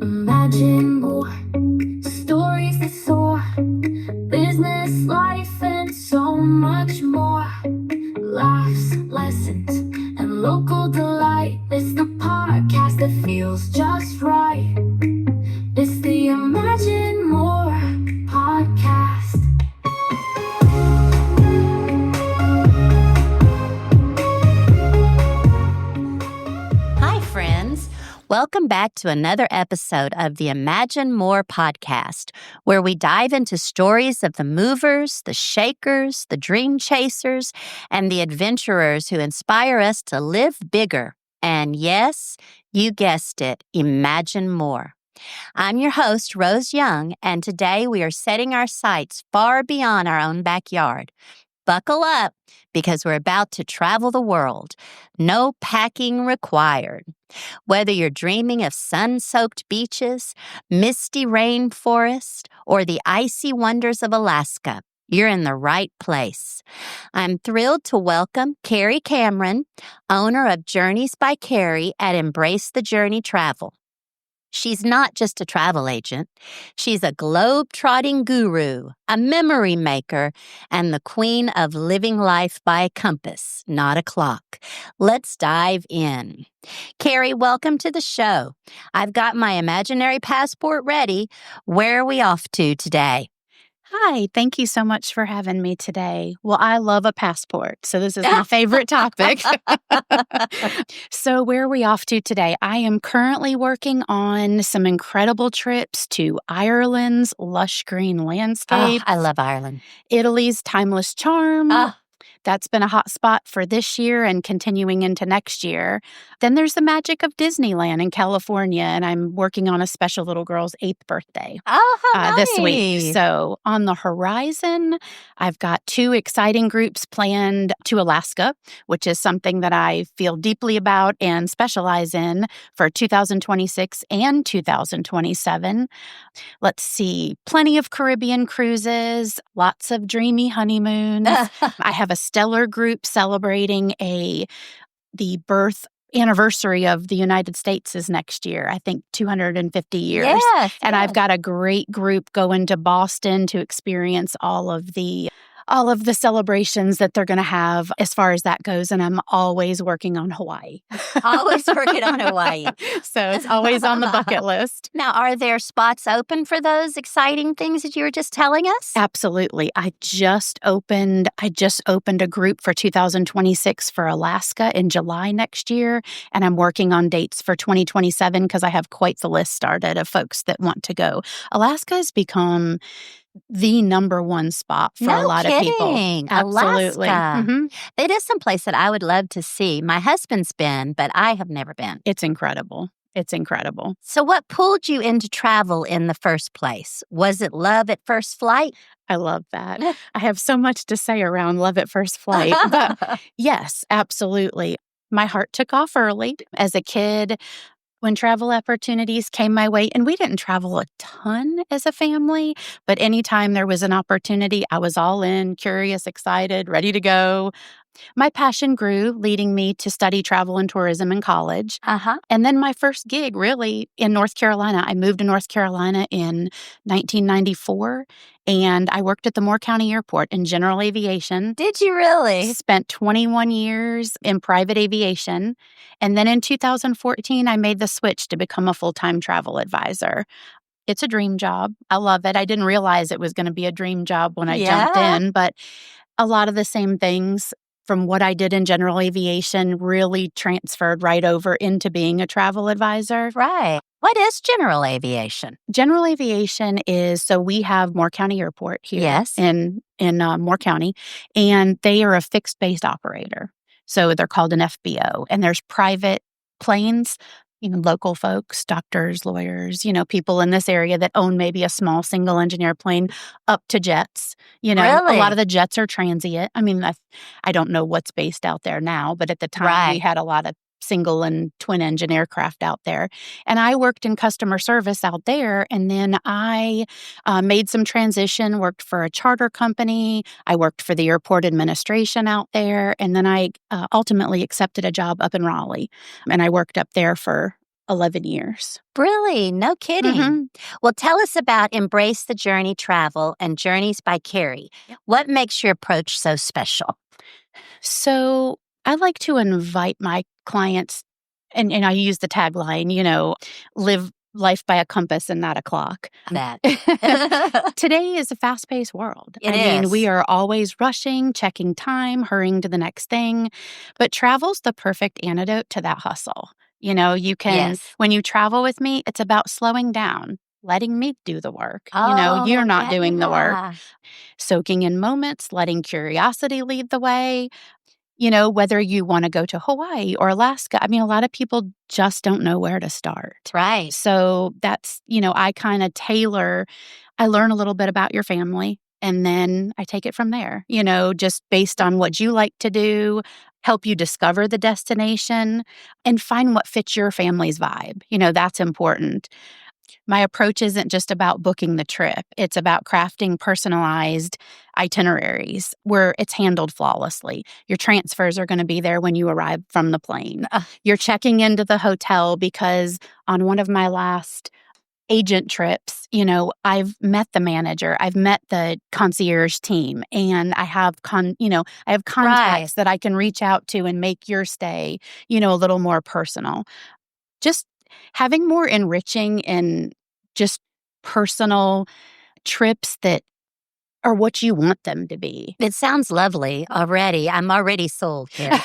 Imagine more stories that soar, business, life, and so much more. Laughs, lessons, and local delight. It's the podcast that feels just right. It's the Imagine More podcast. Hi, friends. Welcome back to another episode of the Imagine More podcast, where we dive into stories of the movers, the shakers, the dream chasers, and the adventurers who inspire us to live bigger. And yes, you guessed it, imagine more. I'm your host, Rose Young, and today we are setting our sights far beyond our own backyard. Buckle up, because we're about to travel the world. No packing required. Whether you're dreaming of sun-soaked beaches, misty rainforests, or the icy wonders of Alaska, you're in the right place. I'm thrilled to welcome Keri Cameron, owner of Journeys by Keri at Embrace the Journey Travel. She's not just a travel agent. She's a globetrotting guru, a memory maker, and the queen of living life by a compass, not a clock. Let's dive in. Keri, welcome to the show. I've got my imaginary passport ready. Where are we off to today? Hi, thank you so much for having me today. Well, I love a passport, so this is my favorite topic. So where are we off to today? I am currently working on some incredible trips to Ireland's lush green landscape. I love Ireland. Italy's timeless charm. That's been a hot spot for this year and continuing into next year. Then there's the magic of Disneyland in California, and I'm working on a special little girl's 8th birthday this week. So on the horizon, I've got 2 exciting groups planned to Alaska, which is something that I feel deeply about and specialize in for 2026 and 2027. Let's see, plenty of Caribbean cruises, lots of dreamy honeymoons. I have a stellar group celebrating the birth anniversary of the United States is next year, I think 250 years. Yes, and I've got a great group going to Boston to experience all of the celebrations that they're going to have as far as that goes. And I'm always working on Hawaii. Always working on Hawaii. So it's always on the bucket list. Now, are there spots open for those exciting things that you were just telling us? Absolutely. I just opened a group for 2026 for Alaska in July next year. And I'm working on dates for 2027 because I have quite the list started of folks that want to go. Alaska has become the number one spot for a lot of people. Absolutely. Alaska. Mm-hmm. It is someplace that I would love to see. My husband's been, but I have never been. It's incredible. It's incredible. So what pulled you into travel in the first place? Was it love at first flight? I love that. I have so much to say around love at first flight. But yes, absolutely. My heart took off early as a kid when travel opportunities came my way. And we didn't travel a ton as a family, but anytime there was an opportunity, I was all in, curious, excited, ready to go. My passion grew, leading me to study travel and tourism in college. And then my first gig really in North Carolina. I moved to North Carolina in 1994, and I worked at the Moore County Airport in general aviation. Did you really? Spent 21 years in private aviation. And then in 2014, I made the switch to become a full-time travel advisor. It's a dream job. I love it. I didn't realize it was going to be a dream job when I jumped in, but a lot of the same things from what I did in general aviation really transferred right over into being a travel advisor. Right. What is general aviation? General aviation is, so we have Moore County Airport here in Moore County, and they are a fixed-based operator. So they're called an FBO, and there's private planes, local folks, doctors, lawyers, people in this area that own maybe a small single engine airplane up to jets. Really? A lot of the jets are transient. I mean, I don't know what's based out there now, but at the time we had a lot of single and twin engine aircraft out there. And I worked in customer service out there. And then I made some transition, worked for a charter company. I worked for the airport administration out there. And then I ultimately accepted a job up in Raleigh. And I worked up there for 11 years. Really? No kidding. Mm-hmm. Well, tell us about Embrace the Journey Travel and Journeys by Keri. What makes your approach so special? So I like to invite my clients, and I use the tagline, live life by a compass and not a clock. That. Today is a fast-paced world. It I mean, is. we are always rushing, checking time, hurrying to the next thing. But travel's the perfect antidote to that hustle. You can, Yes. when you travel with me, it's about slowing down, letting me do the work. Oh, You're not doing the work. yeah. Soaking in moments, letting curiosity lead the way. Whether you want to go to Hawaii or Alaska. I mean, a lot of people just don't know where to start. Right. So that's, I kind of I learn a little bit about your family and then I take it from there, just based on what you like to do, help you discover the destination and find what fits your family's vibe. That's important. My approach isn't just about booking the trip. It's about crafting personalized itineraries where it's handled flawlessly. Your transfers are going to be there when you arrive from the plane. You're checking into the hotel because on one of my last agent trips, I've met the manager, I've met the concierge team, and I have contacts that I can reach out to and make your stay, a little more personal. Just having more enriching and just personal trips that are what you want them to be. It sounds lovely already. I'm already sold here.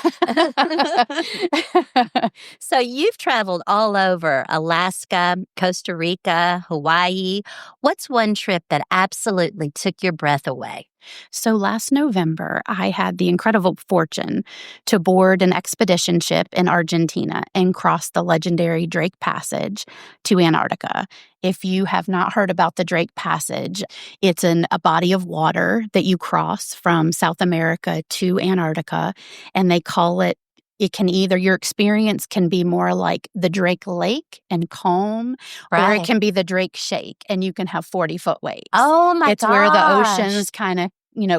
So you've traveled all over Alaska, Costa Rica, Hawaii. What's one trip that absolutely took your breath away? So last November, I had the incredible fortune to board an expedition ship in Argentina and cross the legendary Drake Passage to Antarctica. If you have not heard about the Drake Passage, it's a body of water that you cross from South America to Antarctica, and they call it your experience can be more like the Drake Lake and calm, or it can be the Drake Shake, and you can have 40-foot waves. Oh my gosh. It's where the oceans kind of,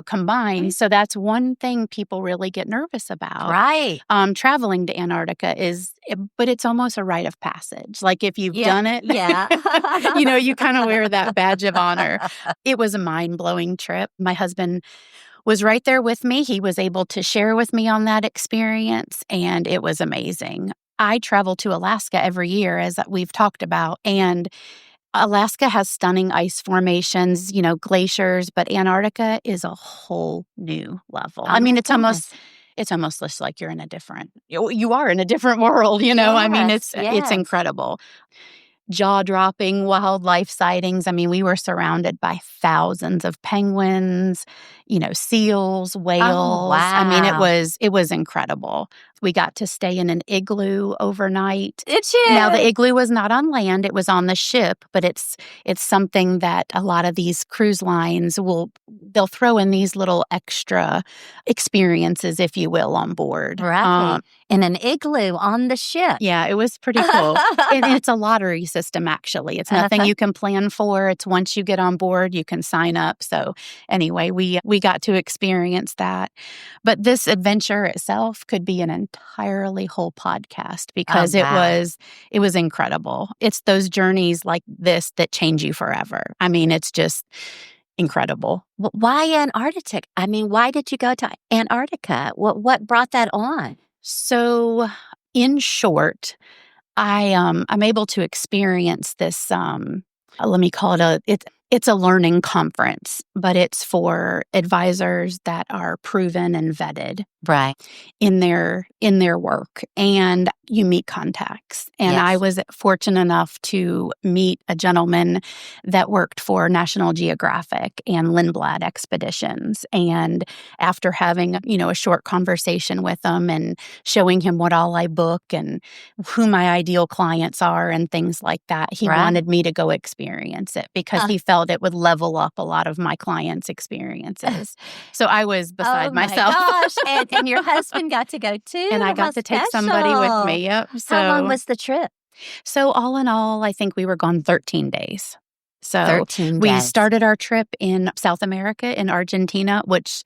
combine. So that's one thing people really get nervous about. Right. Traveling to Antarctica but it's almost a rite of passage. Like if you've done it, you kind of wear that badge of honor. It was a mind-blowing trip. My husband was right there with me. He was able to share with me on that experience, and it was amazing. I travel to Alaska every year, as we've talked about, and Alaska has stunning ice formations, glaciers, but Antarctica is a whole new level. I mean, it's almost just like you are in a different world, I mean, it's incredible. Jaw-dropping wildlife sightings. I mean, we were surrounded by thousands of penguins, seals, whales. Oh, wow. I mean, it was incredible. We got to stay in an igloo overnight. Did you? Now, the igloo was not on land. It was on the ship, but it's something that a lot of these cruise lines they'll throw in these little extra experiences, if you will, on board. Right. In an igloo on the ship. Yeah, it was pretty cool. And it's a lottery system, actually. It's nothing you can plan for. It's once you get on board, you can sign up. So anyway, we got to experience that. But this adventure itself could be an entirely whole podcast because it was incredible. It's those journeys like this that change you forever. I mean, it's just incredible. Why Antarctica? I mean, why did you go to Antarctica? What brought that on? So, in short, I'm able to experience this. Let me call it it's a learning conference, but it's for advisors that are proven and vetted, right, in their work, and you meet contacts. And I was fortunate enough to meet a gentleman that worked for National Geographic and Lindblad Expeditions. And after having, a short conversation with him and showing him what all I book and who my ideal clients are and things like that, he wanted me to go experience it because he felt felt it would level up a lot of my clients' experiences. So I was beside Oh my myself. gosh. And your husband got to go too? And I How got to take somebody with me. Yep. How long was the trip? So all in all, I think we were gone 13 days. So 13 we days. started our trip in South America, in Argentina, which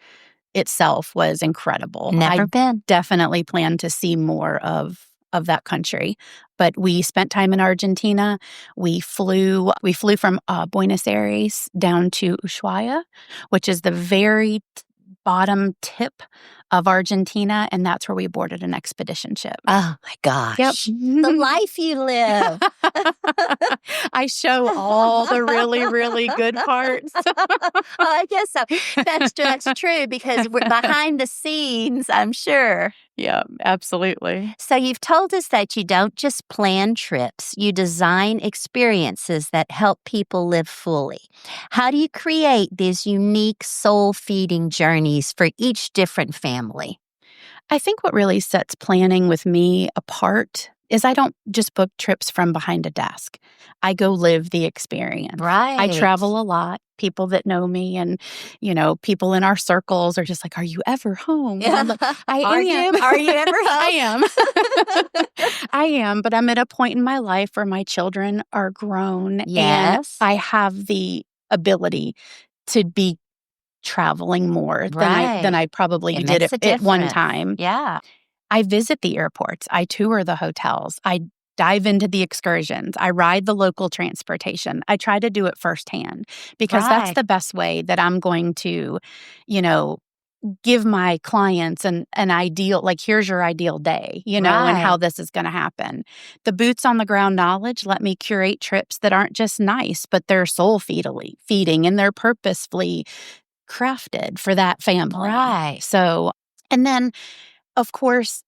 itself was incredible. Never been. Definitely plan to see more of that country. But we spent time in Argentina. We flew from Buenos Aires down to Ushuaia, which is the very bottom tip of Argentina, and that's where we boarded an expedition ship. Oh my gosh. Yep. The life you live. I show all the really, really good parts. I guess so. That's true because we're behind the scenes, I'm sure. Yeah, absolutely. So you've told us that you don't just plan trips, you design experiences that help people live fully. How do you create these unique soul-feeding journeys for each different family? I think what really sets planning with me apart is I don't just book trips from behind a desk. I go live the experience. Right. I travel a lot. People that know me and, people in our circles are just like, "Are you ever home?" And I'm like, I am. Are you ever home? I am. I am, but I'm at a point in my life where my children are grown. Yes. And I have the ability to be traveling more than I probably It did makes a at one difference. time. Yeah. I visit the airports. I tour the hotels. I dive into the excursions. I ride the local transportation. I try to do it firsthand because that's Right. the best way that I'm going to, give my clients an ideal, like, here's your ideal day, and how Right. this is going to happen. The boots on the ground knowledge let me curate trips that aren't just nice, but they're soul feeding and they're purposefully crafted for that family. Right. So, and then, of course,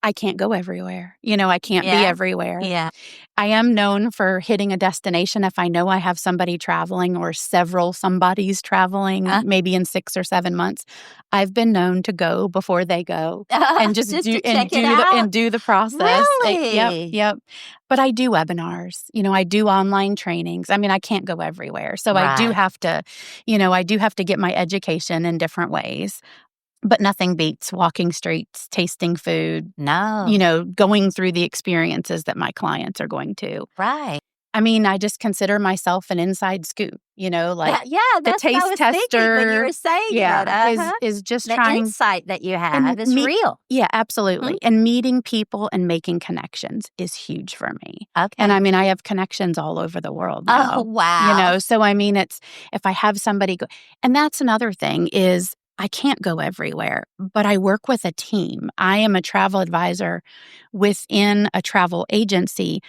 I can't go everywhere. I can't be Yeah. everywhere. Yeah. I am known for hitting a destination if I know I have somebody traveling or several somebodies traveling, maybe in 6 or 7 months. I've been known to go before they go and just do the process. Really? Yep. But I do webinars. I do online trainings. I mean, I can't go everywhere. So I do Right. have to, get my education in different ways. But nothing beats walking streets, tasting food, No. going through the experiences that my clients are going to. Right. I mean, I just consider myself an inside scoop, like Yeah, the that's what I taste was thinking when you tester. were saying Yeah, it. is just The trying. insight that you have is me- real. Yeah, absolutely. And meeting people and making connections is huge for me. Okay. And I mean, I have connections all over the world now. Oh, wow. So I mean, it's if I have somebody go, and that's another thing is I can't go everywhere, but I work with a team. I am a travel advisor within a travel agency,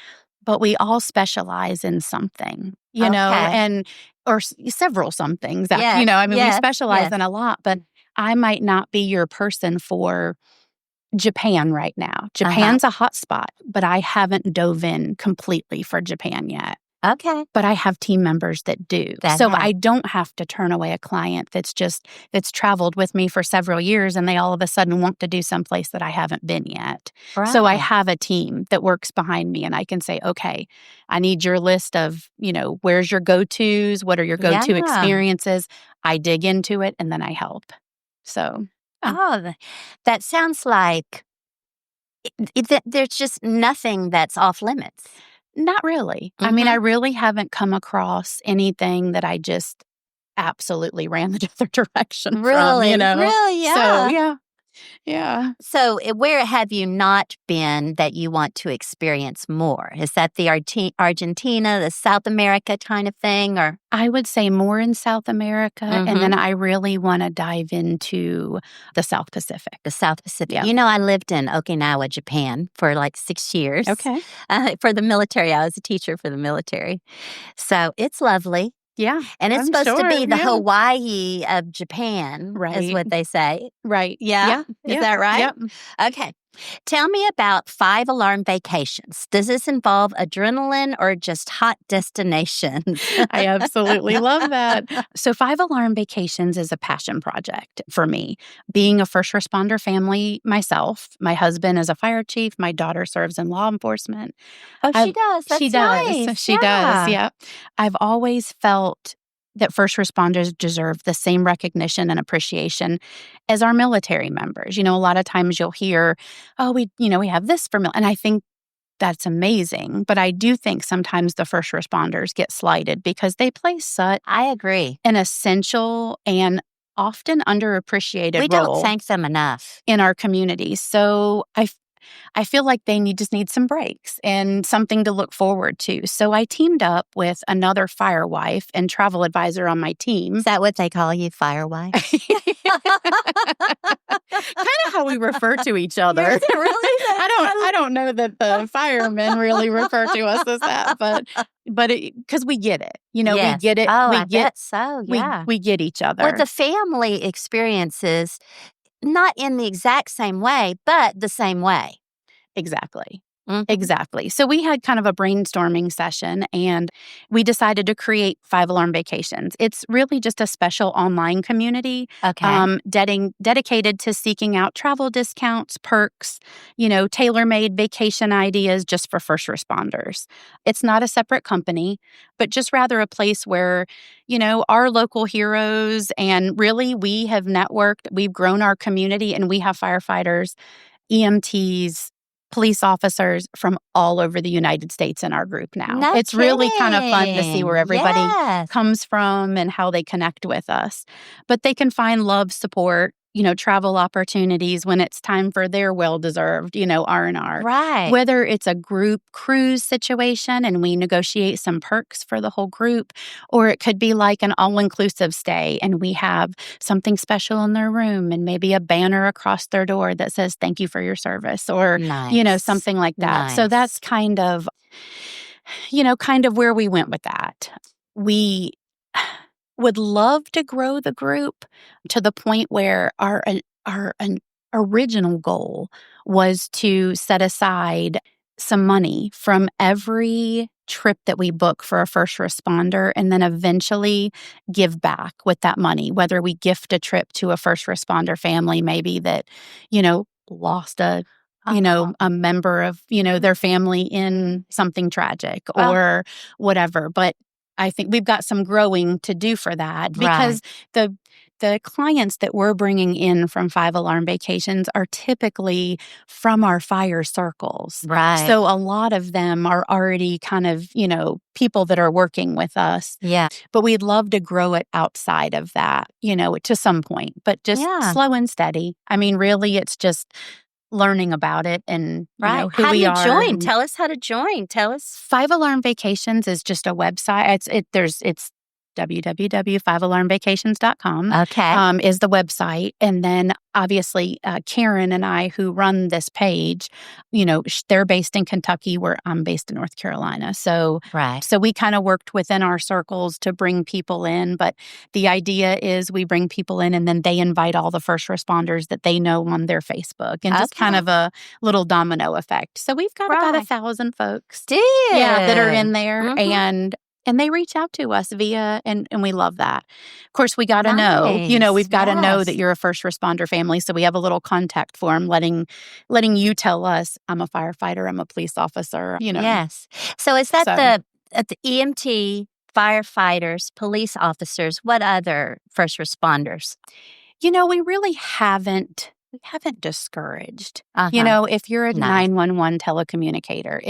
but we all specialize in something, Okay. or several somethings. Yes, we yes, specialize yes. in a lot, but I might not be your person for Japan right now. Japan's a hot spot, but I haven't dove in completely for Japan yet. Okay. But I have team members that do. So I don't have to turn away a client that's traveled with me for several years and they all of a sudden want to do someplace that I haven't been yet. Right. So I have a team that works behind me and I can say, okay, I need your list of, where's your go-tos? What are your go-to experiences? I dig into it and then I help. So. That sounds like there's just nothing that's off limits. Not really. I mean, I really haven't come across anything that I just absolutely ran the other direction from, Really? Really? Yeah. So, yeah. So where have you not been that you want to experience more? Is that the Argentina, the South America kind of thing? Or I would say more in South America, and then I really want to dive into the South Pacific. The South Pacific. Yeah. I lived in Okinawa, Japan for like 6 years. Okay. For the military. I was a teacher for the military. So it's lovely. Yeah. And it's I'm supposed to be sure, the yeah. Hawaii of Japan, is Right. what they say. Right. Yeah? Is that right? Yep. Okay. Tell me about 5-alarm vacations. Does this involve adrenaline or just hot destinations? I absolutely love that. So 5-alarm vacations is a passion project for me. Being a first responder family myself, my husband is a fire chief, my daughter serves in law enforcement. Oh, she does. That's She nice. does. She does. Yeah. I've always felt that first responders deserve the same recognition and appreciation as our military members. A lot of times you'll hear, oh, we have this for and I think that's amazing. But I do think sometimes the first responders get slighted because they play such I agree. an essential and often underappreciated We role don't thank them enough. in our communities. So I feel like they just need some breaks and something to look forward to. So I teamed up with another fire wife and travel advisor on my team. Is that what they call you, fire wife? Kind of how we refer to each other. Really? I don't know that the firemen really refer to us as that, but because we get it, Yes. we get it. Oh, we I get bet so, yeah. we get each other. Well, the family experiences, not in the exact same way, but the same way. Exactly. Mhm. Exactly. So we had kind of a brainstorming session and we decided to create 5-Alarm Vacations. It's really just a special online community Okay. dedicated to seeking out travel discounts, perks, tailor-made vacation ideas just for first responders. It's not a separate company, but just rather a place where, our local heroes and really we have networked, we've grown our community and we have firefighters, EMTs, police officers from all over the United States in our group now. No It's really kind of fun to see where kidding. everybody Yes. comes from and how they connect with us. But they can find love, support, travel opportunities when it's time for their well-deserved, R&R. Right. Whether it's a group cruise situation and we negotiate some perks for the whole group, or it could be like an all-inclusive stay and we have something special in their room and maybe a banner across their door that says, thank you for your service, or, Nice. something like that. So Nice. that's kind of where we went with that. We would love to grow the group to the point where our original goal was to set aside some money from every trip that we book for a first responder and then eventually give back with that money, whether we gift a trip to a first responder family maybe that, lost a member of, their family in something tragic or whatever. But I think we've got some growing to do for that because the clients that we're bringing in from 5-Alarm Vacations are typically from our fire circles. Right. So a lot of them are already kind of, people that are working with us. Yeah. But we'd love to grow it outside of that, to some point, but just slow and steady. I mean, really, it's just learning about it and Right. who How do we you are. join? Tell us how to join. Tell us. 5-Alarm Vacations is just a website. It's www.5alarmvacations.com is the website. And then obviously Karen and I, who run this page, they're based in Kentucky where I'm based in North Carolina. So we kind of worked within our circles to bring people in. But the idea is we bring people in and then they invite all the first responders that they know on their Facebook and just kind of a little domino effect. So we've got about 1,000 folks that are in there. And they reach out to us via, and we love that. Of course, we got to know, we've got to know that you're a first responder family. So we have a little contact form letting you tell us, I'm a firefighter, I'm a police officer, Yes. So is that the EMT, firefighters, police officers, what other first responders? We really haven't discouraged. If you're a 911 telecommunicator,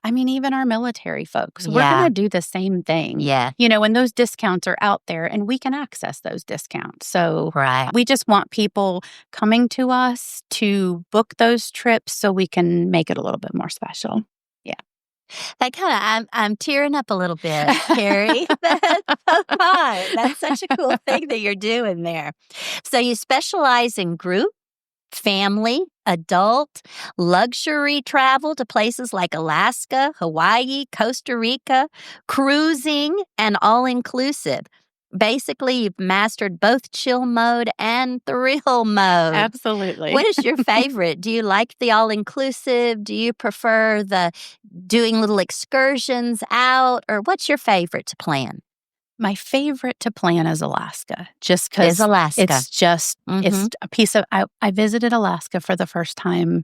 even our military folks, we're going to do the same thing. Yeah. And those discounts are out there and we can access those discounts. So we just want people coming to us to book those trips so we can make it a little bit more special. Yeah. I'm tearing up a little bit, Keri. That's so fun. That's such a cool thing that you're doing there. So you specialize in group, family, adult, luxury travel to places like Alaska, Hawaii, Costa Rica, cruising, and all-inclusive. Basically, you've mastered both chill mode and thrill mode. Absolutely. What is your favorite? Do you like the all-inclusive? Do you prefer the doing little excursions out? Or what's your favorite to plan? My favorite to plan is Alaska, just because Alaska. It's just, it's a piece of, I visited Alaska for the first time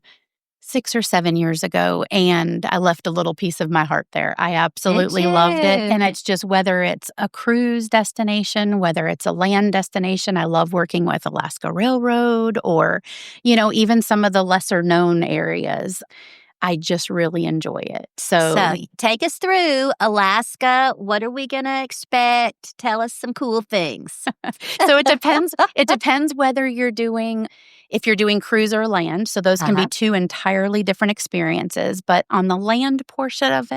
6 or 7 years ago, and I left a little piece of my heart there. I absolutely loved it. And it's just whether it's a cruise destination, whether it's a land destination, I love working with Alaska Railroad or, even some of the lesser known areas. I just really enjoy it. So take us through Alaska. What are we going to expect? Tell us some cool things. So it depends. It depends whether if you're doing cruise or land. So those can be two entirely different experiences. But on the land portion of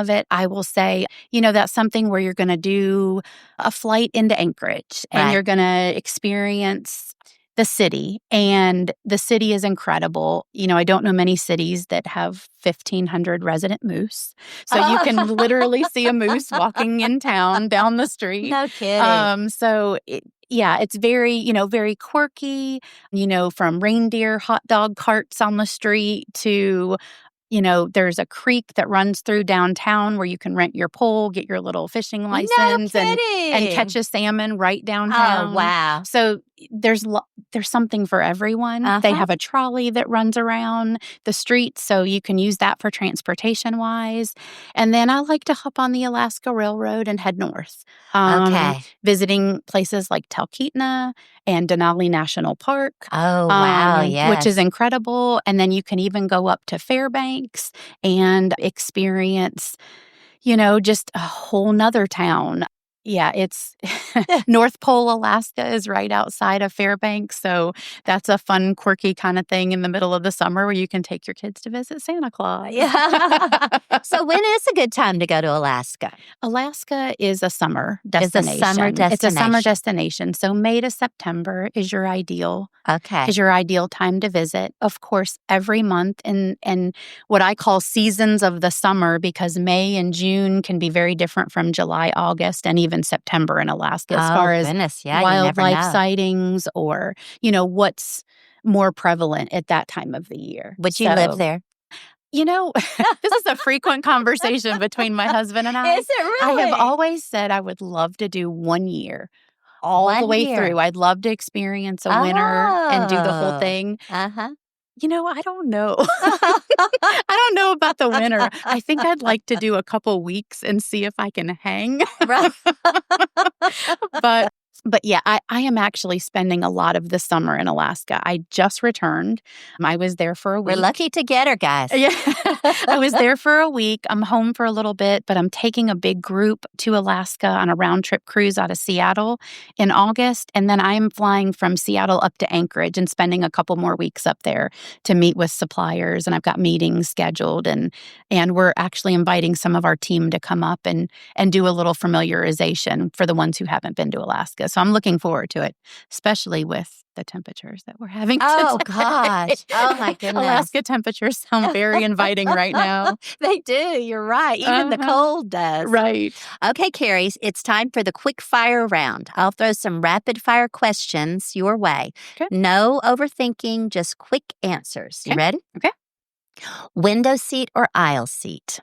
it, I will say, that's something where you're going to do a flight into Anchorage and you're going to experience the city. And the city is incredible. I don't know many cities that have 1,500 resident moose. So you can literally see a moose walking in town down the street. No kidding. It's very, very quirky, from reindeer hot dog carts on the street to, there's a creek that runs through downtown where you can rent your pole, get your little fishing license and catch a salmon right downtown. Oh, wow. So there's something for everyone. They have a trolley that runs around the streets, so you can use that for transportation-wise. And then I like to hop on the Alaska Railroad and head north. Visiting places like Talkeetna and Denali National Park. Oh, wow, yes. Which is incredible. And then you can even go up to Fairbanks and experience, just a whole nother town. Yeah, it's North Pole, Alaska is right outside of Fairbanks. So that's a fun, quirky kind of thing in the middle of the summer where you can take your kids to visit Santa Claus. Yeah. So when is a good time to go to Alaska? Alaska is a summer destination. It's a summer destination. So May to September is your ideal. Okay. Is your ideal time to visit. Of course, every month and what I call seasons of the summer, because May and June can be very different from July, August, and even September in Alaska as far as wildlife sightings or, what's more prevalent at that time of the year. Would you live there? This is a frequent conversation between my husband and I. Is it really? I have always said I would love to do 1 year. All the way through. I'd love to experience a winter and do the whole thing. I don't know. I don't know about the winter. I think I'd like to do a couple weeks and see if I can hang. Right. But yeah, I am actually spending a lot of the summer in Alaska. I just returned. I was there for a week. We're lucky to get her, guys. Yeah. I was there for a week. I'm home for a little bit, but I'm taking a big group to Alaska on a round trip cruise out of Seattle in August. And then I'm flying from Seattle up to Anchorage and spending a couple more weeks up there to meet with suppliers. And I've got meetings scheduled. And we're actually inviting some of our team to come up and do a little familiarization for the ones who haven't been to Alaska. So I'm looking forward to it, especially with the temperatures that we're having today. Oh, gosh. Oh, my goodness. Alaska temperatures sound very inviting right now. They do. You're right. Even the cold does. Right. Okay, Keri, it's time for the quick fire round. I'll throw some rapid fire questions your way. Okay. No overthinking, just quick answers. You ready? Okay. Window seat or aisle seat?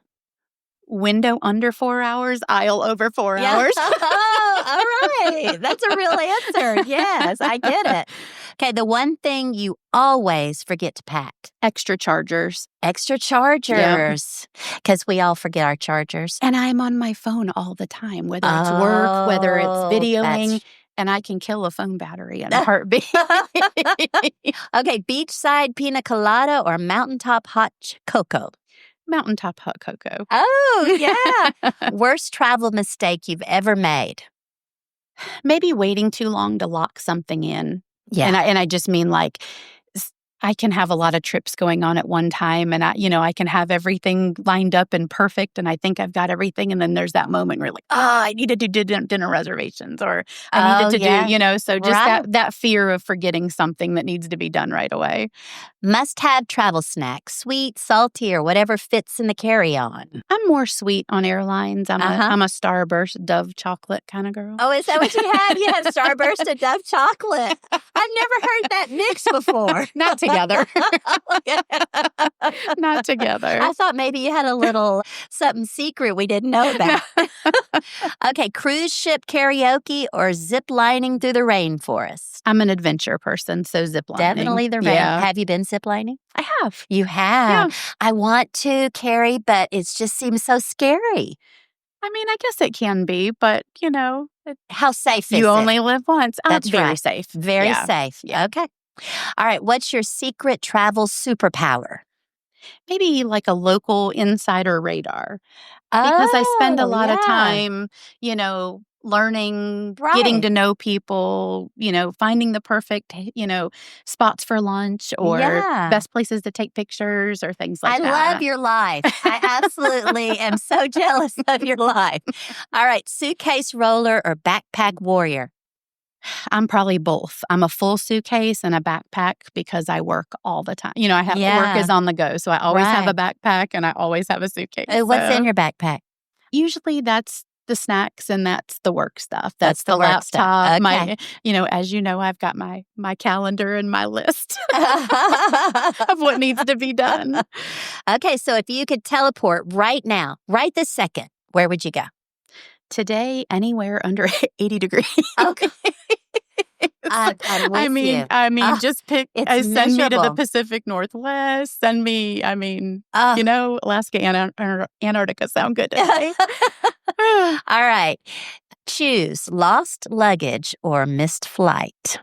Window under 4 hours, aisle over 4 hours. Oh, all right. That's a real answer. Yes, I get it. Okay, the one thing you always forget to pack. Extra chargers. Extra chargers. Because we all forget our chargers. And I'm on my phone all the time, whether it's work, whether it's videoing. And I can kill a phone battery in a heartbeat. Okay, beachside pina colada or mountaintop hot cocoa? Mountaintop hot cocoa. Oh, yeah. Worst travel mistake you've ever made? Maybe waiting too long to lock something in. Yeah. And I just mean like I can have a lot of trips going on at one time and I can have everything lined up and perfect and I think I've got everything. And then there's that moment where you're like, I need to do dinner reservations or I needed to do, so just that fear of forgetting something that needs to be done right away. Must-have travel snacks, sweet, salty, or whatever fits in the carry-on. I'm more sweet on airlines. I'm a Starburst Dove chocolate kind of girl. Oh, is that what you had? You had Starburst and Dove chocolate. I've never heard that mix before. Not together. Not together. I thought maybe you had a little something secret we didn't know about. Okay, cruise ship karaoke or zip lining through the rainforest? I'm an adventure person, so zip lining. Definitely the rain. Yeah. Have you been zip lining? I have. You have. Yeah. I want to, Keri, but it just seems so scary. I mean, I guess it can be, but, How safe is you it? only live once. That's very right. safe. Very Yeah. safe. Yeah. Okay. All right. What's your secret travel superpower? Maybe like a local insider radar. Because I spend a lot of time, learning, getting to know people, finding the perfect, spots for lunch or best places to take pictures or things like that. I love your life. I absolutely am so jealous of your life. All right. Suitcase roller or backpack warrior? I'm probably both. I'm a full suitcase and a backpack because I work all the time. I have work is on the go. So I always have a backpack and I always have a suitcase. What's in your backpack? Usually that's the snacks and that's the work stuff. That's the work stuff. laptop. Okay. As you know, I've got my calendar and my list of what needs to be done. Okay, so if you could teleport right now, right this second, where would you go? Today, anywhere under 80 degrees. Okay. I'm with you. Just pick. Send me to the Pacific Northwest. Send me. Alaska and Antarctica sound good to me. All right. Choose lost luggage or missed flight.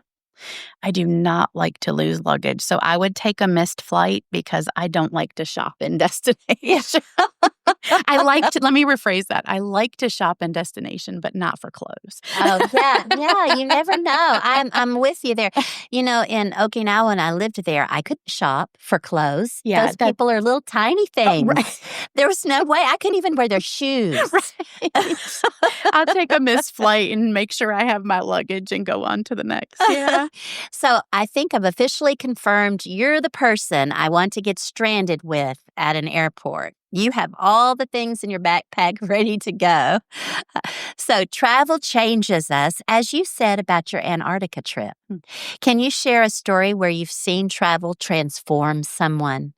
I do not like to lose luggage, so I would take a missed flight because I don't like to shop in destination. Let me rephrase that. I like to shop in destination, but not for clothes. Oh, yeah, you never know. I'm with you there. In Okinawa, when I lived there, I couldn't shop for clothes. Yeah, those people are little tiny things. Right. There was no way. I couldn't even wear their shoes. Right. I'll take a missed flight and make sure I have my luggage and go on to the next. Yeah. So I think I've officially confirmed you're the person I want to get stranded with at an airport. You have all the things in your backpack ready to go. So travel changes us, as you said about your Antarctica trip. Can you share a story where you've seen travel transform someone?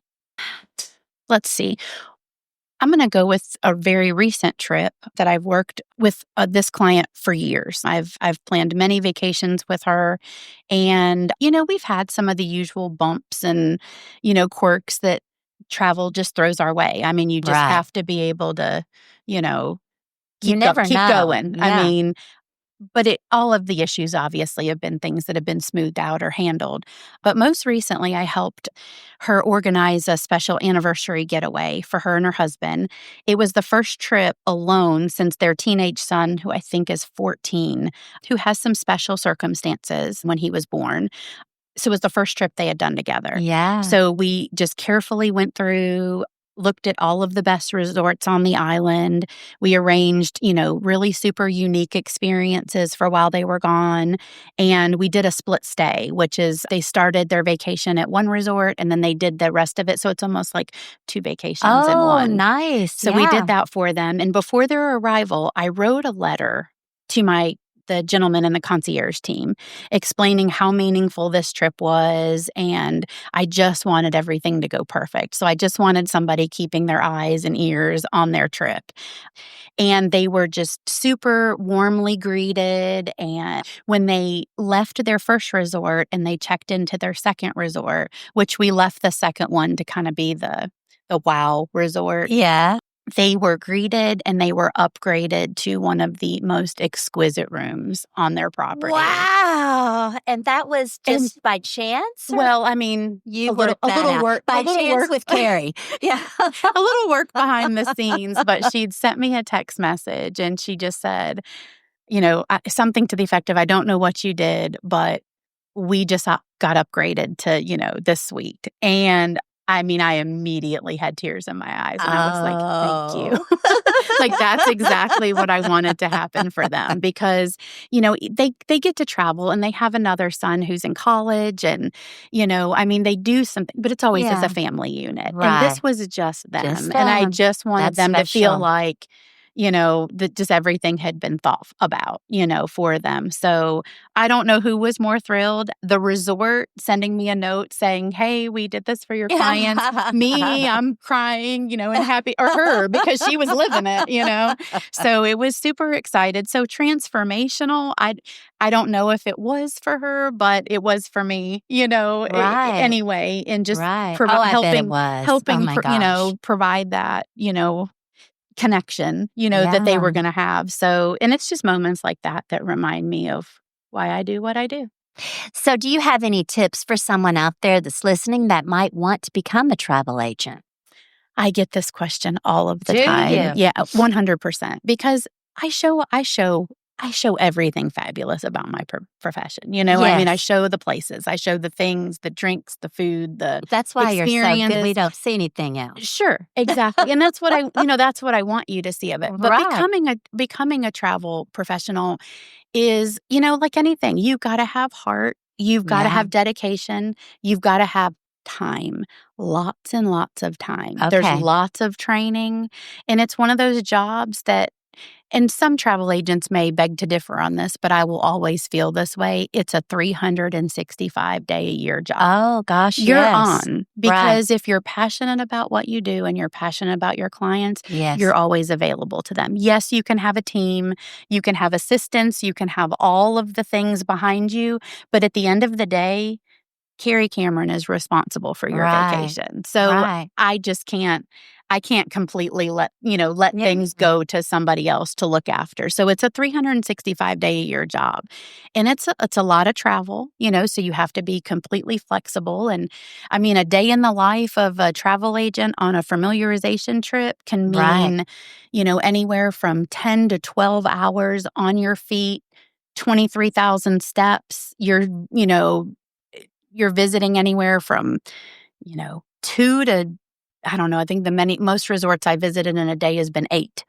Let's see. I'm going to go with a very recent trip that I've worked with this client for years. I've planned many vacations with her. And, we've had some of the usual bumps and, quirks that travel just throws our way. I mean, you just have to be able to, keep going. Yeah. But all of the issues obviously have been things that have been smoothed out or handled. But most recently, I helped her organize a special anniversary getaway for her and her husband. It was the first trip alone since their teenage son, who I think is 14, who has some special circumstances when he was born. So it was the first trip they had done together. Yeah. So we just carefully went through, looked at all of the best resorts on the island. We arranged, really super unique experiences for while they were gone. And we did a split stay, which is they started their vacation at one resort and then they did the rest of it. So it's almost like 2 vacations in one. Oh, nice. So we did that for them. And before their arrival, I wrote a letter to the gentleman in the concierge team explaining how meaningful this trip was. And I just wanted everything to go perfect. So I just wanted somebody keeping their eyes and ears on their trip. And they were just super warmly greeted. And when they left their first resort and they checked into their second resort, which we left the second one to kind of be the wow resort. Yeah. They were greeted and they were upgraded to one of the most exquisite rooms on their property. Wow. And that was just by chance? Well, I mean, You worked that out. work. By a little chance work with Keri. Yeah. a little work behind the scenes, but she'd sent me a text message and she just said, something to the effect of, I don't know what you did, but we just got upgraded to, this suite. And I mean, I immediately had tears in my eyes and I was like, thank you. That's exactly what I wanted to happen for them because, they get to travel and they have another son who's in college and, they do something, but it's always as a family unit. Right. And this was just them. Just and I them. just wanted That's them to feel special. like, that just everything had been thought about, for them. So I don't know who was more thrilled, the resort sending me a note saying, hey, we did this for your clients. Me, I'm crying, and happy, or her because she was living it, So it was super excited. So transformational. I don't know if it was for her, but it was for me, Right. anyway, and just Right. I bet it was. helping, Oh my gosh. provide that, connection, that they were Yeah. going to have. So, and it's just moments like that that remind me of why I do what I do. So, do you have any tips for someone out there that's listening that might want to become a travel agent? I get this question all of the Do time. you? Yeah, 100%. Because I show everything fabulous about my profession. I mean, I Yes. show the places, I show the things, the drinks, the food, the That's why you're so good. We experiences. don't see anything else. Sure, exactly. And that's what that's what I want you to see of it. But Right. becoming a travel professional is, like anything, you've got to have heart, you've got to Yeah. have dedication, you've got to have time, lots and lots of time. There's Okay. lots of training, and it's one of those jobs that, and some travel agents may beg to differ on this, but I will always feel this way. It's a 365-day-a-year job. Oh, gosh, You're yes. on, Right. because if you're passionate about what you do and you're passionate about your clients, Yes. you're always available to them. Yes, you can have a team, you can have assistants, you can have all of the things behind you, but at the end of the day, Keri Cameron is responsible for your Right. vacation. So Right. I can't completely let Yeah. things go to somebody else to look after. So it's a 365-day-a-year job. And it's a lot of travel, so you have to be completely flexible. And I mean, a day in the life of a travel agent on a familiarization trip can Right. mean, anywhere from 10 to 12 hours on your feet, 23,000 steps. You're visiting anywhere from, 2 to, I don't know, I think most resorts I visited in a day has been 8.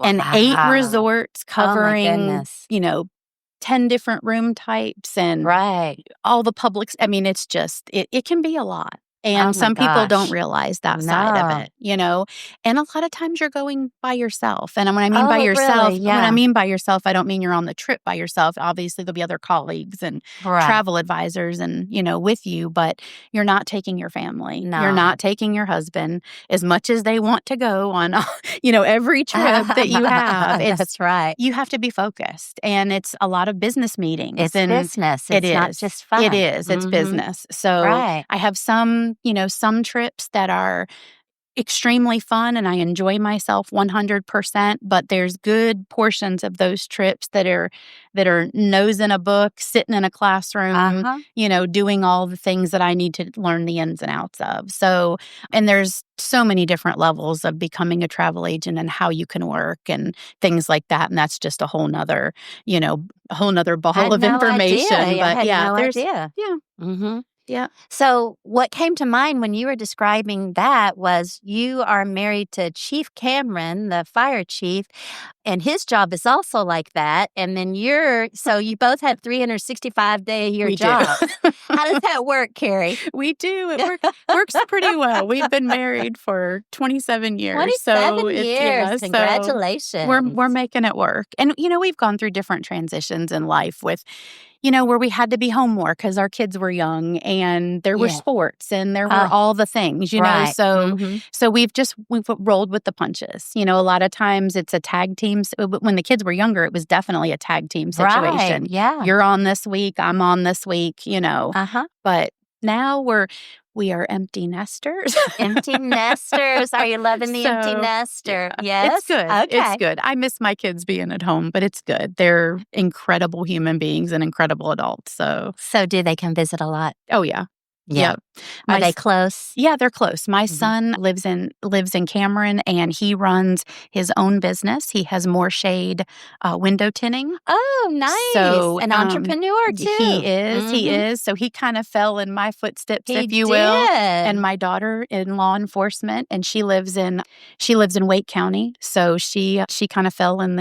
And 8 Wow. resorts Oh, my covering, goodness. 10 different room types and Right. all the publics. I mean, it's just, it can be a lot. Oh, And my some people don't gosh. realize that side of No. it, And a lot of times you're going by yourself. And when I mean by Oh, yourself, really? when I Yeah. mean by yourself, I don't mean you're on the trip by yourself. Obviously, there'll be other colleagues and Right. travel advisors and, with you, but you're not taking your family. No. You're not taking your husband as much as they want to go on, every trip that you have. That's right. You have to be focused, and it's a lot of business meetings. It's and business. It It's not is. just fun. It is. It's Mhm. business. So Right. I have some trips that are extremely fun and I enjoy myself 100%, but there's good portions of those trips that are nose in a book, sitting in a classroom, Uh-huh. doing all the things that I need to learn the ins and outs of. So, and there's so many different levels of becoming a travel agent and how you can work and things like that. And that's just a whole nother ball Had of no information. idea. I But had yeah, no there's, idea. yeah, Mhm. yeah. So, what came to mind when you were describing that was you are married to Chief Cameron, the fire chief, and his job is also like that. And then so you both have 365-day-a-year We do. jobs. How does that work, Keri? We do. It works pretty well. We've been married for 27 years. 27 So it's, years. so Congratulations. we're making it work. And, we've gone through different transitions in life with, where we had to be home more because our kids were young and there were Yeah. sports and there were all the things, Right. So, Mhm. so we've rolled with the punches. A lot of times it's a tag team. When the kids were younger, it was definitely a tag team situation. Right. Yeah. You're on this week, I'm on this week, Uh-huh. But now we are empty nesters. Empty nesters. Are you loving the empty So, nester? yeah, Yes? it's good. Okay. It's good. I miss my kids being at home, but it's good. They're incredible human beings and incredible adults. So, Do they come visit a lot? oh yeah. Yeah. Yep. Are they close? Yeah, they're close. My Mhm. son lives in Cameron, and he runs his own business. He has more shade window tinting. Oh, nice. So, An entrepreneur, too. He is. He Mhm. is. So he kind of fell in my footsteps, He if you will. did. And my daughter in law enforcement, and she lives in Wake County. So she kind of fell in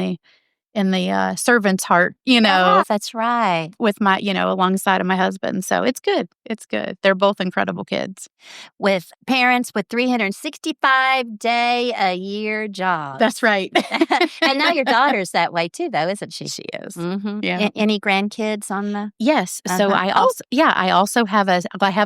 in the servant's heart, That's right. with my, alongside of my husband. So it's good. It's good. They're both incredible kids. With parents with 365-day-a-year jobs. That's right. And now your daughter's that way too, though, isn't she? She is. Mm-hmm. Yeah. Any grandkids on the? Yes. So I also have a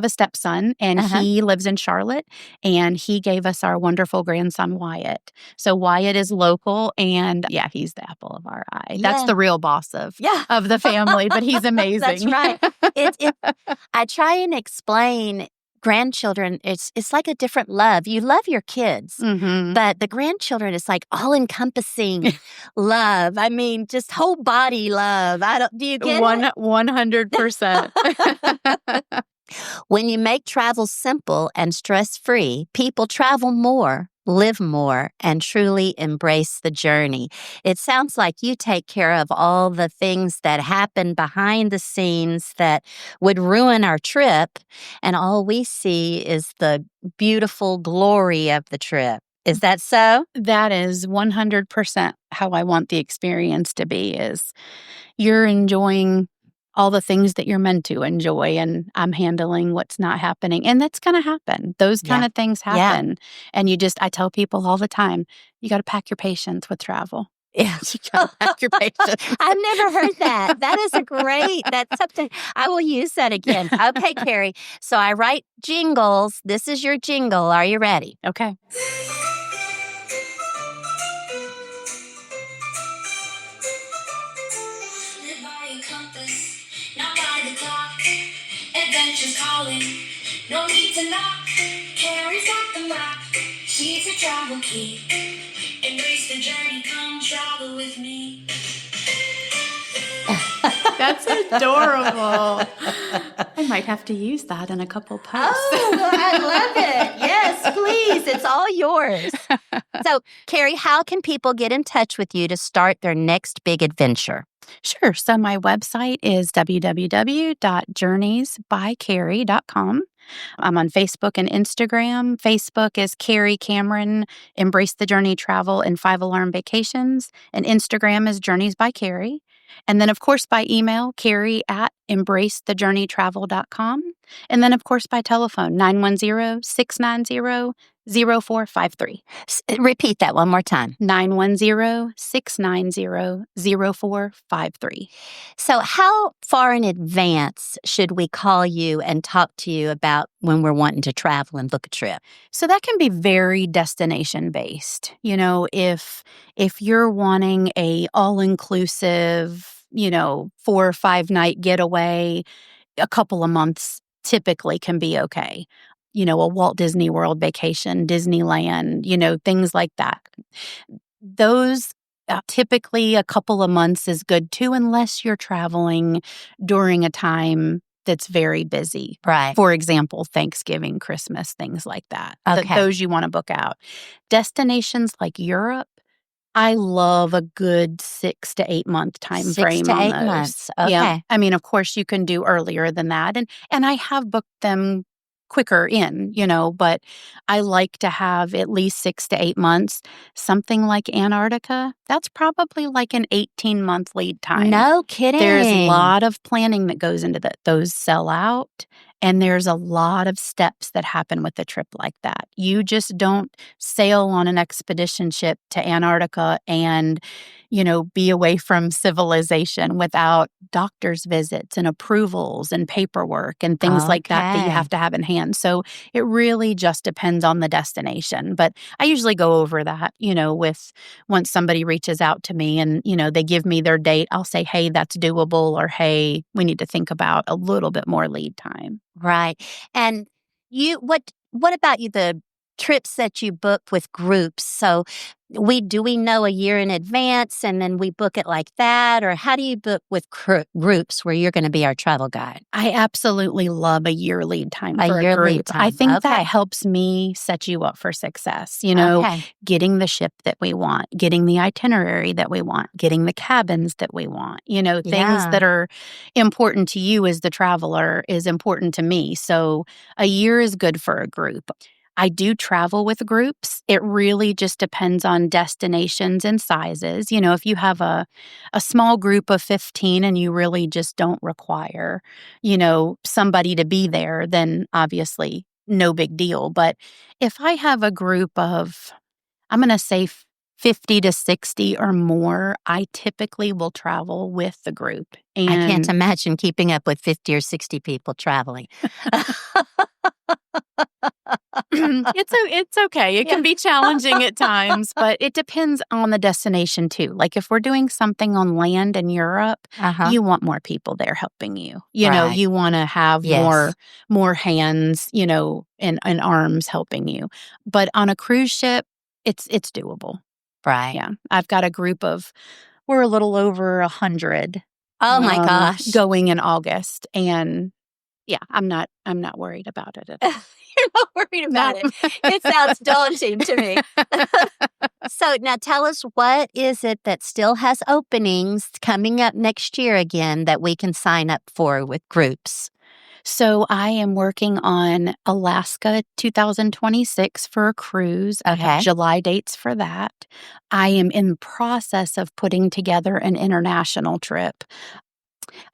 stepson, and he lives in Charlotte, and he gave us our wonderful grandson Wyatt. So Wyatt is local, and he's the apple of our eye. Yeah. That's the real boss of the family, but he's amazing. That's right. I try and explain grandchildren, it's like a different love. You love your kids, but the grandchildren is like all-encompassing love. I mean, just whole body love. Do you get it? 100%. When you make travel simple and stress-free, people travel more, live more, and truly embrace the journey. It sounds like you take care of all the things that happen behind the scenes that would ruin our trip, and all we see is the beautiful glory of the trip. Is that so? That is 100% how I want the experience to be, is you're enjoying all the things that you're meant to enjoy, and I'm handling what's not happening. And that's going to happen. Those kind of things happen. And I tell people all the time, you got to pack your patience with travel. Yeah. You got to pack your patience. I've never heard that. That's something, I will use that again. Okay, Keri. So I write jingles. This is your jingle. Are you ready? Okay. Adventures calling, no need to knock. Keri's got the map, she's a travel key. Embrace the journey, come travel with me. That's adorable. I might have to use that in a couple posts. Oh, I love it. Yes, please. It's all yours. So, Keri, how can people get in touch with you to start their next big adventure? Sure. So my website is www.journeysbykeri.com. I'm on Facebook and Instagram. Facebook is Keri Cameron, Embrace the Journey Travel and 5 Alarm Vacations. And Instagram is Journeys by Keri. And then, of course, by email, Keri@embracethejourneytravel.com. And then, of course, by telephone, 910-690-0453. Repeat that one more time. 910-690-0453. So how far in advance should we call you and talk to you about when we're wanting to travel and book a trip? So that can be very destination based. If you're wanting a all-inclusive, 4 or 5 night getaway, a couple of months typically can be okay. A Walt Disney World vacation, Disneyland, things like that. Those typically a couple of months is good too, unless you're traveling during a time that's very busy. Right. For example, Thanksgiving, Christmas, things like that. Okay. Those you want to book out. Destinations like Europe, I love a good 6 to 8 month time frame 6 to on 8 those. months. Okay. Yeah. I mean, of course, you can do earlier than that. And I have booked them quicker in, but I like to have at least 6 to 8 months. Something like Antarctica, that's probably like an 18-month lead time. No kidding. There's a lot of planning that goes into that. Those sell out, and there's a lot of steps that happen with a trip like that. You just don't sail on an expedition ship to Antarctica and, be away from civilization without doctor's visits and approvals and paperwork and things like that you have to have in hand. So it really just depends on the destination. But I usually go over that, with once somebody reaches out to me and, they give me their date, I'll say, hey, that's doable, or hey, we need to think about a little bit more lead time. Right. And what about you, the trips that you book with groups? So we know a year in advance and then we book it like that? Or how do you book with groups where you're going to be our travel guide? I absolutely love a year lead time for a year group. lead time. I think Okay. that helps me set you up for success. Okay. Getting the ship that we want, getting the itinerary that we want, getting the cabins that we want, things that are important to you as the traveler is important to me. So a year is good for a group. I do travel with groups. It really just depends on destinations and sizes. If you have a small group of 15 and you really just don't require, somebody to be there, then obviously no big deal. But if I have a group of, I'm going to say 50 to 60 or more, I typically will travel with the group. I can't And imagine keeping up with 50 or 60 people traveling. it's okay. It can be challenging at times, but it depends on the destination too. Like if we're doing something on land in Europe, you want more people there helping you. Right. You want to have Yes. more hands, and arms helping you. But on a cruise ship, it's doable. Right. Yeah. I've got a group we're a little over 100. Oh my gosh. Going in August, and yeah, I'm not worried about it at all. You're not worried about it. It sounds daunting to me. So now tell us, what is it that still has openings coming up next year again that we can sign up for with groups? So I am working on Alaska 2026 for a cruise. I have July dates for that. I am in the process of putting together an international trip.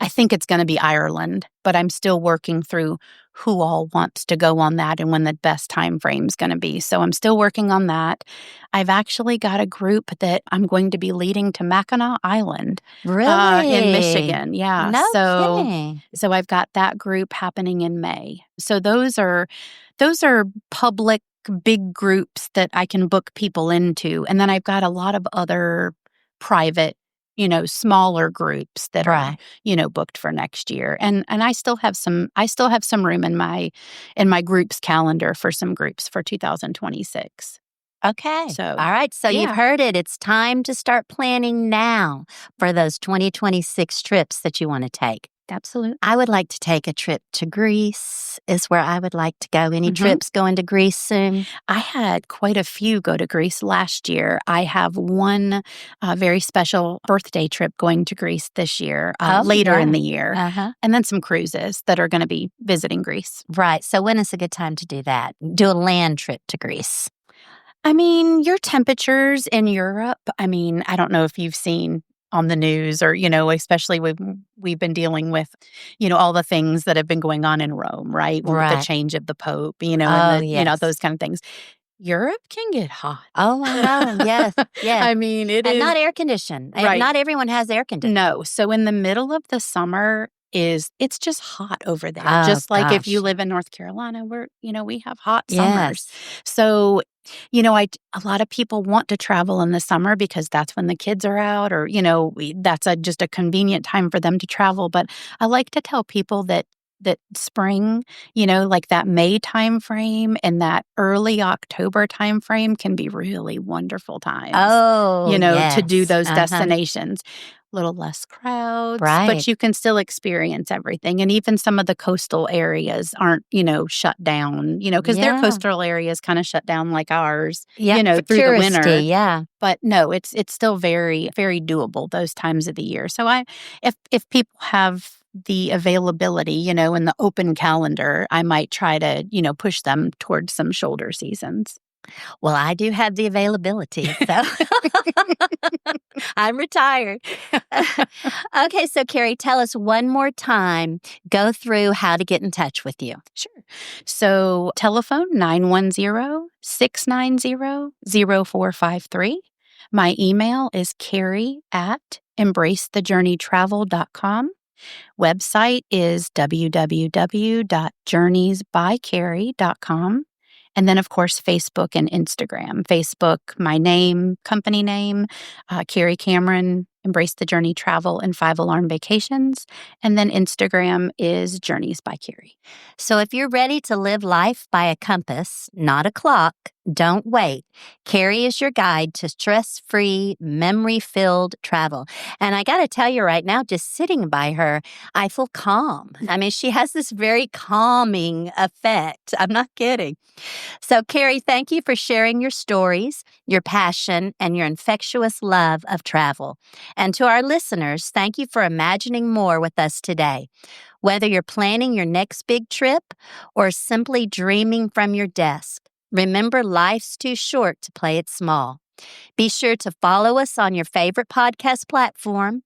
I think it's going to be Ireland, but I'm still working through who all wants to go on that and when the best time frame is going to be. So I'm still working on that. I've actually got a group that I'm going to be leading to Mackinac Island, in Michigan. Yeah. No kidding. So I've got that group happening in May. So those are public big groups that I can book people into. And then I've got a lot of other private, smaller groups that are, booked for next year. And I still have some room in my group's calendar for some groups for 2026. Okay. So, all right. So you've heard it. It's time to start planning now for those 2026 trips that you want to take. Absolutely. I would like to take a trip to Greece, is where I would like to go. Any trips going to Greece soon? I had quite a few go to Greece last year. I have one very special birthday trip going to Greece this year, later in the year. And then some cruises that are going to be visiting Greece. Right. So when is a good time to do that? Do a land trip to Greece? I mean, your temperatures in Europe, I don't know if you've seen on the news or, especially we've been dealing with, all the things that have been going on in Rome, right? With the change of the Pope, and those kind of things. Europe can get hot. Oh, I know. Yes. Yes. It is. Not air conditioned. Right. Not everyone has air conditioning. No. So in the middle of the summer it's just hot over there. Oh, just like if gosh. you live in North Carolina, we have hot summers. Yes. So, a lot of people want to travel in the summer because that's when the kids are out or, that's just a convenient time for them to travel. But I like to tell people that spring, like that May time frame and that early October time frame can be really wonderful times. Oh, to do those destinations. Little less crowds, but you can still experience everything. And even some of the coastal areas aren't, shut down, because their coastal areas kind of shut down like ours, through the winter. Yeah. But no, it's still very, very doable those times of the year. So if people have the availability, and the open calendar, I might try to, push them towards some shoulder seasons. Well, I do have the availability, so I'm retired. Okay, so Keri, tell us one more time, go through how to get in touch with you. Sure. So telephone 910-690-0453. My email is Keri@embracethejourneytravel.com. Website is www.journeysbykeri.com. And then, of course, Facebook and Instagram. Facebook, my name, company name, Keri Cameron, Embrace the Journey Travel and 5 Alarm Vacations. And then Instagram is Journeys by Keri. So if you're ready to live life by a compass, not a clock, don't wait. Keri is your guide to stress-free, memory-filled travel. And I got to tell you right now, just sitting by her, I feel calm. She has this very calming effect. I'm not kidding. So, Keri, thank you for sharing your stories, your passion, and your infectious love of travel. And to our listeners, thank you for imagining more with us today. Whether you're planning your next big trip or simply dreaming from your desk, Remember, life's too short to play it small. Be sure to follow us on your favorite podcast platform,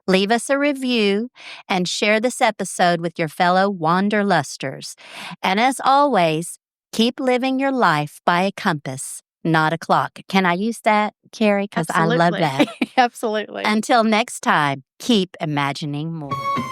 leave us a review, and share this episode with your fellow wanderlusters. And as always, keep living your life by a compass, not a clock. Can I use that, Keri? Because I love that. Absolutely. Until next time, keep imagining more.